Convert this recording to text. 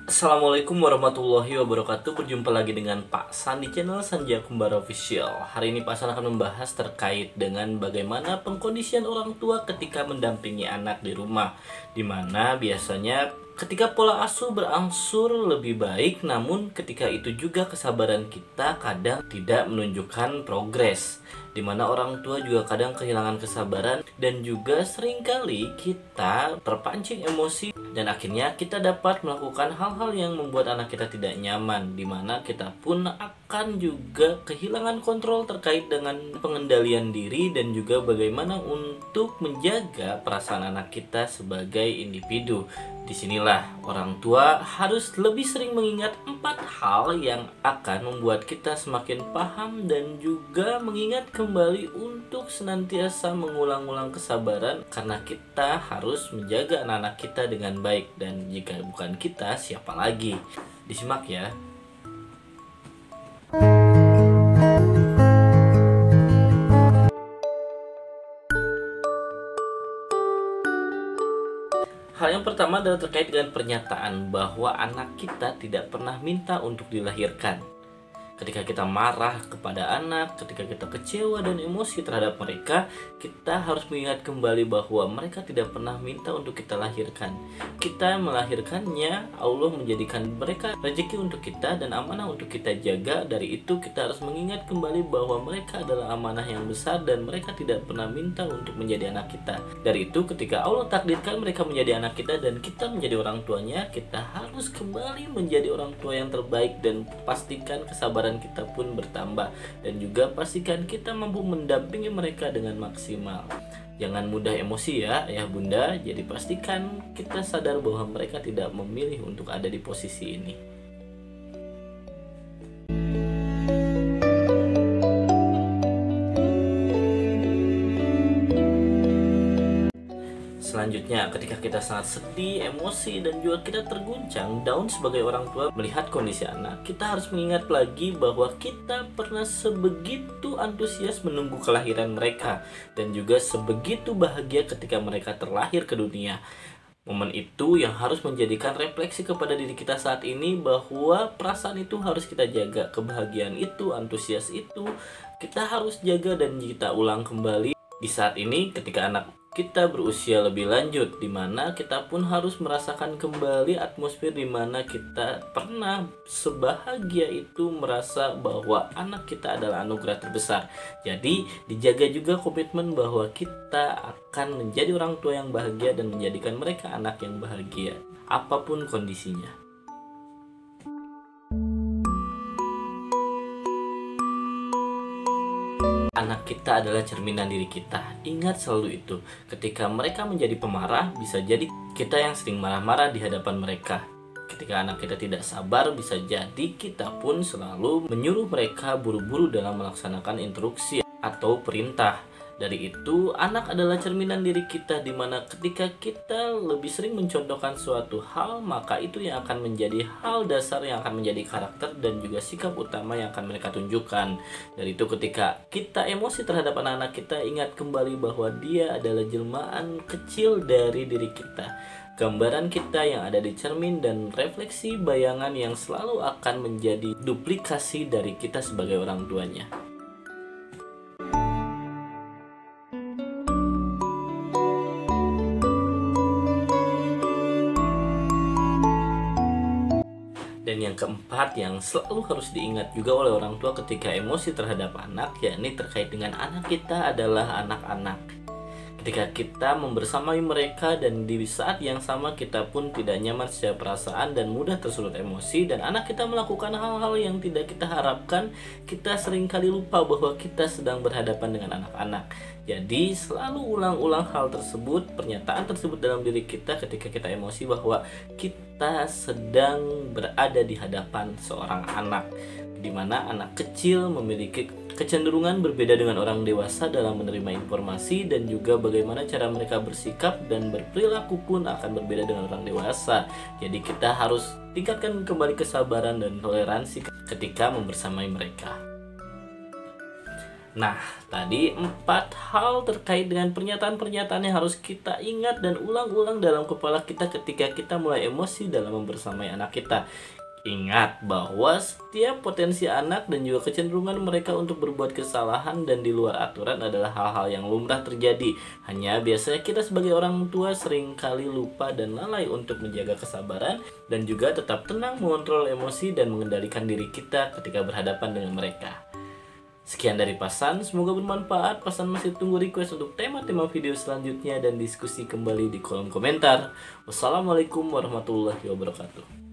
Assalamualaikum warahmatullahi wabarakatuh. Berjumpa lagi dengan Pak San di channel Sanja Kembar Official. Hari ini Pak San akan membahas terkait dengan bagaimana pengkondisian orang tua ketika mendampingi anak di rumah, dimana biasanya ketika pola asuh berangsur lebih baik, namun ketika itu juga kesabaran kita kadang tidak menunjukkan progres, dimana orang tua juga kadang kehilangan kesabaran dan juga seringkali kita terpancing emosi dan akhirnya kita dapat melakukan hal-hal yang membuat anak kita tidak nyaman, dimana kita pun akan juga kehilangan kontrol terkait dengan pengendalian diri dan juga bagaimana untuk menjaga perasaan anak kita sebagai individu. Disinilah orang tua harus lebih sering mengingat 4 hal yang akan membuat kita semakin paham dan juga mengingat kembali untuk senantiasa mengulang-ulang kesabaran, karena kita harus menjaga anak-anak kita dengan baik, dan jika bukan kita siapa lagi? Disimak ya. Hal yang pertama adalah terkait dengan pernyataan bahwa anak kita tidak pernah minta untuk dilahirkan. Ketika kita marah kepada anak, ketika kita kecewa dan emosi terhadap mereka, kita harus mengingat kembali bahwa mereka tidak pernah minta untuk kita lahirkan. Kita melahirkannya, Allah menjadikan mereka rezeki untuk kita dan amanah untuk kita jaga. Dari itu kita harus mengingat kembali bahwa mereka adalah amanah yang besar dan mereka tidak pernah minta untuk menjadi anak kita. Dari itu ketika Allah takdirkan mereka menjadi anak kita dan kita menjadi orang tuanya, kita harus kembali menjadi orang tua yang terbaik dan pastikan kesabaran kita pun bertambah, dan juga pastikan kita mampu mendampingi mereka dengan maksimal. Jangan mudah emosi ya ayah bunda, jadi pastikan kita sadar bahwa mereka tidak memilih untuk ada di posisi ini. Selanjutnya, ketika kita sangat sedih, emosi, dan juga kita terguncang, down sebagai orang tua melihat kondisi anak, kita harus mengingat lagi bahwa kita pernah sebegitu antusias menunggu kelahiran mereka, dan juga sebegitu bahagia ketika mereka terlahir ke dunia. Momen itu yang harus menjadikan refleksi kepada diri kita saat ini bahwa perasaan itu harus kita jaga, kebahagiaan itu, antusias itu, kita harus jaga dan kita ulang kembali di saat ini ketika anak kita berusia lebih lanjut, dimana kita pun harus merasakan kembali atmosfer dimana kita pernah sebahagia itu merasa bahwa anak kita adalah anugerah terbesar. Jadi dijaga juga komitmen bahwa kita akan menjadi orang tua yang bahagia dan menjadikan mereka anak yang bahagia apapun kondisinya. Anak kita adalah cerminan diri kita. Ingat selalu itu. Ketika mereka menjadi pemarah, bisa jadi kita yang sering marah-marah di hadapan mereka. Ketika anak kita tidak sabar, bisa jadi kita pun selalu menyuruh mereka buru-buru dalam melaksanakan instruksi atau perintah. Dari itu, anak adalah cerminan diri kita, dimana ketika kita lebih sering mencontohkan suatu hal, maka itu yang akan menjadi hal dasar yang akan menjadi karakter dan juga sikap utama yang akan mereka tunjukkan. Dari itu ketika kita emosi terhadap anak-anak kita, ingat kembali bahwa dia adalah jelmaan kecil dari diri kita, gambaran kita yang ada di cermin dan refleksi bayangan yang selalu akan menjadi duplikasi dari kita sebagai orang tuanya. Dan yang keempat yang selalu harus diingat juga oleh orang tua ketika emosi terhadap anak, yakni terkait dengan anak kita adalah anak-anak. Ketika kita membersamai mereka dan di saat yang sama kita pun tidak nyaman secara perasaan dan mudah tersulut emosi, dan anak kita melakukan hal-hal yang tidak kita harapkan, kita seringkali lupa bahwa kita sedang berhadapan dengan anak-anak. Jadi selalu ulang-ulang hal tersebut, pernyataan tersebut dalam diri kita ketika kita emosi bahwa kita sedang berada di hadapan seorang anak, di mana anak kecil memiliki kecenderungan berbeda dengan orang dewasa dalam menerima informasi, dan juga bagaimana cara mereka bersikap dan berperilaku pun akan berbeda dengan orang dewasa. Jadi kita harus tingkatkan kembali kesabaran dan toleransi ketika membersamai mereka. Nah, tadi 4 hal terkait dengan pernyataan-pernyataan yang harus kita ingat dan ulang-ulang dalam kepala kita ketika kita mulai emosi dalam membersamai anak kita. Ingat bahwa setiap potensi anak dan juga kecenderungan mereka untuk berbuat kesalahan dan di luar aturan adalah hal-hal yang lumrah terjadi. Hanya biasanya kita sebagai orang tua seringkali lupa dan lalai untuk menjaga kesabaran dan juga tetap tenang mengontrol emosi dan mengendalikan diri kita ketika berhadapan dengan mereka. Sekian dari Pasan, semoga bermanfaat. Pasan masih tunggu request untuk tema-tema video selanjutnya dan diskusi kembali di kolom komentar. Wassalamualaikum warahmatullahi wabarakatuh.